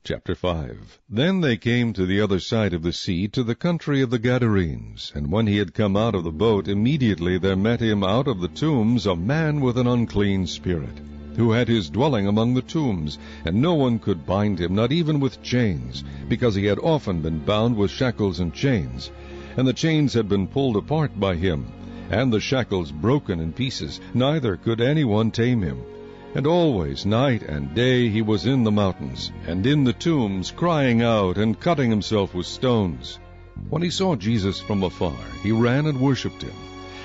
Chapter 5. Then they came to the other side of the sea, to the country of the Gadarenes. And when he had come out of the boat, immediately there met him out of the tombs a man with an unclean spirit, who had his dwelling among the tombs, and no one could bind him, not even with chains, because he had often been bound with shackles and chains. And the chains had been pulled apart by him, and the shackles broken in pieces, neither could anyone tame him. And always, night and day, he was in the mountains, and in the tombs, crying out, and cutting himself with stones. When he saw Jesus from afar, he ran and worshipped him.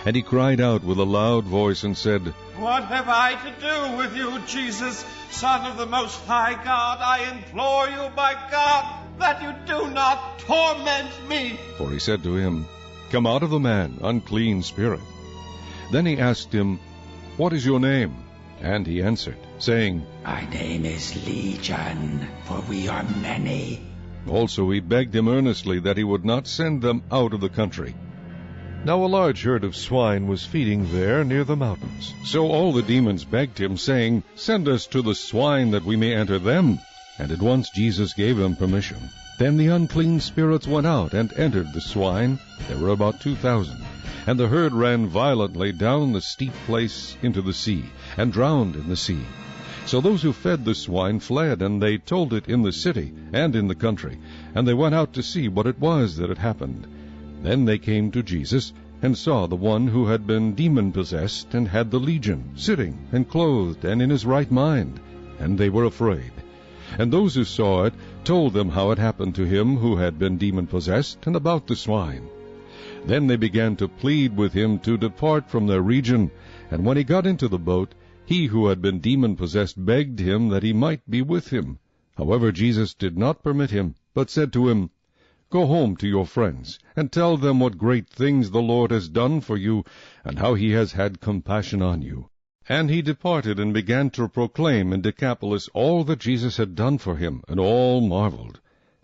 And he cried out with a loud voice, and said, What have I to do with you, Jesus, Son of the Most High God? I implore you, by God, that you do not torment me. For he said to him, Come out of the man, unclean spirit. Then he asked him, What is your name? And he answered, saying, My name is Legion, for we are many. Also he begged him earnestly that he would not send them out of the country. Now a large herd of swine was feeding there near the mountains. So all the demons begged him, saying, Send us to the swine, that we may enter them. And at once Jesus gave them permission. Then the unclean spirits went out and entered the swine. There were about 2,000. And the herd ran violently down the steep place into the sea, and drowned in the sea. So those who fed the swine fled, and they told it in the city and in the country. And they went out to see what it was that had happened. Then they came to Jesus, and saw the one who had been demon-possessed, and had the legion, sitting and clothed, and in his right mind. And they were afraid. And those who saw it told them how it happened to him who had been demon-possessed, and about the swine. Then they began to plead with him to depart from their region. And when he got into the boat, he who had been demon-possessed begged him that he might be with him. However, Jesus did not permit him, but said to him, Go home to your friends, and tell them what great things the Lord has done for you, and how he has had compassion on you. And he departed and began to proclaim in Decapolis all that Jesus had done for him, and all marveled.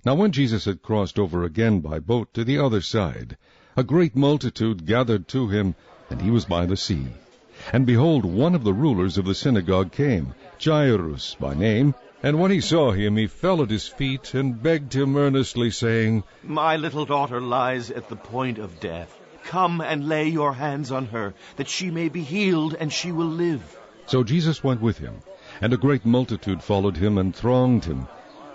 Now when Jesus had crossed over again by boat to the other side, a great multitude gathered to him, and he was by the sea. And behold, one of the rulers of the synagogue came, Jairus by name, and when he saw him, he fell at his feet, and begged him earnestly, saying, My little daughter lies at the point of death. Come and lay your hands on her, that she may be healed, and she will live. So Jesus went with him, and a great multitude followed him and thronged him.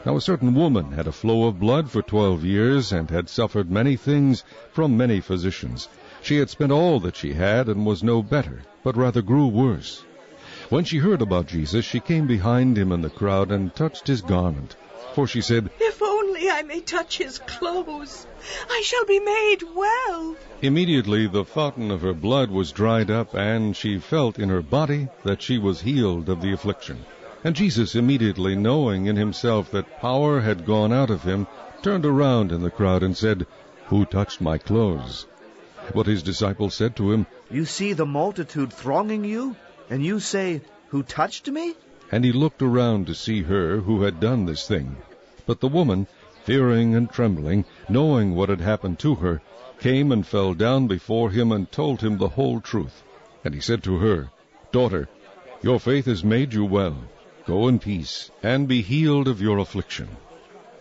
Now a certain woman had a flow of blood for 12 years, and had suffered many things from many physicians. She had spent all that she had, and was no better, but rather grew worse. When she heard about Jesus, she came behind him in the crowd, and touched his garment. For she said, If only I may touch his clothes, I shall be made well. Immediately the fountain of her blood was dried up, and she felt in her body that she was healed of the affliction. And Jesus, immediately knowing in himself that power had gone out of him, turned around in the crowd and said, Who touched my clothes? But his disciples said to him, You see the multitude thronging you, and you say, Who touched me? And he looked around to see her who had done this thing. But the woman, fearing and trembling, knowing what had happened to her, came and fell down before him, and told him the whole truth. And he said to her, Daughter, your faith has made you well. Go in peace, and be healed of your affliction.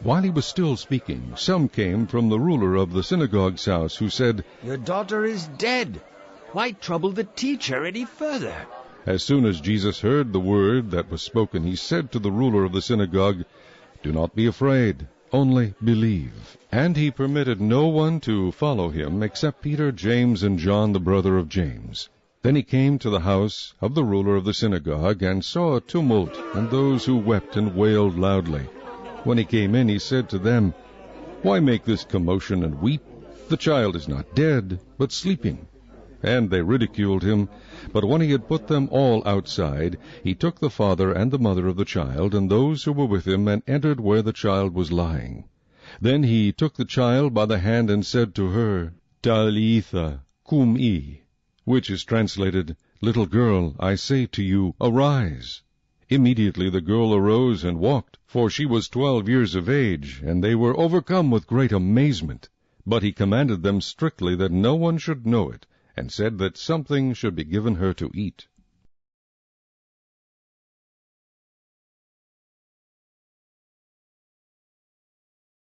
While he was still speaking, some came from the ruler of the synagogue's house, who said, Your daughter is dead. Why trouble the teacher any further? As soon as Jesus heard the word that was spoken, he said to the ruler of the synagogue, Do not be afraid, only believe. And he permitted no one to follow him except Peter, James, and John, the brother of James. Then he came to the house of the ruler of the synagogue, and saw a tumult, and those who wept and wailed loudly. When he came in, he said to them, Why make this commotion and weep? The child is not dead, but sleeping. And they ridiculed him. But when he had put them all outside, he took the father and the mother of the child, and those who were with him, and entered where the child was lying. Then he took the child by the hand, and said to her, Talitha cumi, which is translated, Little girl, I say to you, arise. Immediately the girl arose and walked, for she was 12 years of age, and they were overcome with great amazement. But he commanded them strictly that no one should know it, and said that something should be given her to eat.